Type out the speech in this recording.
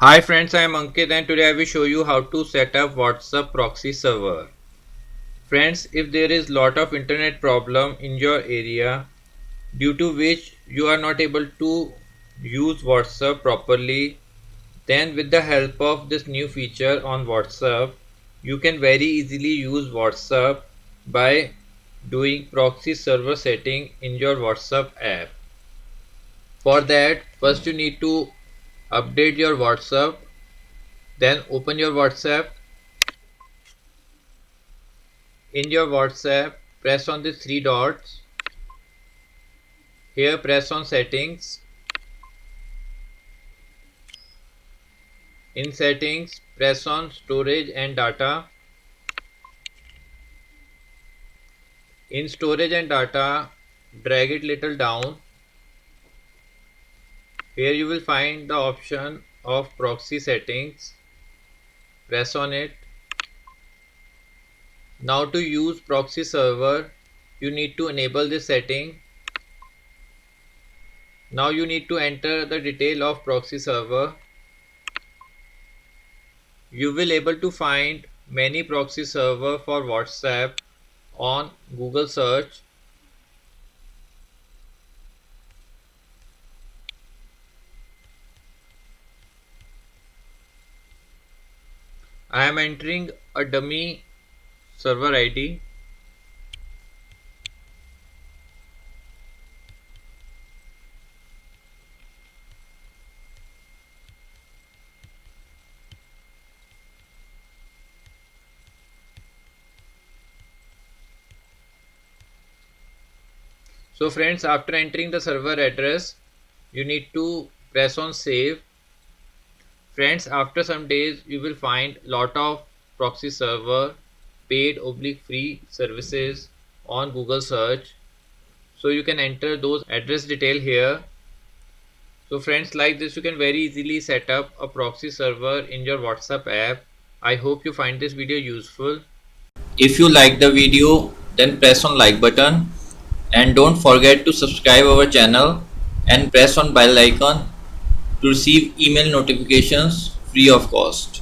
Hi friends, I am Ankit and today I will show you how to set up WhatsApp proxy server. Friends, if there is lot of internet problem in your area due to which you are not able to use WhatsApp properly, then with the help of this new feature on WhatsApp, you can very easily use WhatsApp by doing proxy server setting in your WhatsApp app. For that, first you need to update your WhatsApp, then open your WhatsApp. In your WhatsApp, press on the three dots. Here press on settings. In settings, press on storage and data. In storage and data, drag it little down. Here you will find the option of proxy settings. Press on it. Now to use proxy server, you need to enable this setting. Now you need to enter the detail of proxy server. You will able to find many proxy server for WhatsApp on Google search. I am entering a dummy server ID. So friends, after entering the server address, you need to press on save. Friends, after some days you will find lot of proxy server paid oblique free services on Google search. So you can enter those address detail here. So friends, like this you can very easily set up a proxy server in your WhatsApp app. I hope you find this video useful. If you like the video, then press on like button and don't forget to subscribe our channel and press on bell icon to receive email notifications free of cost.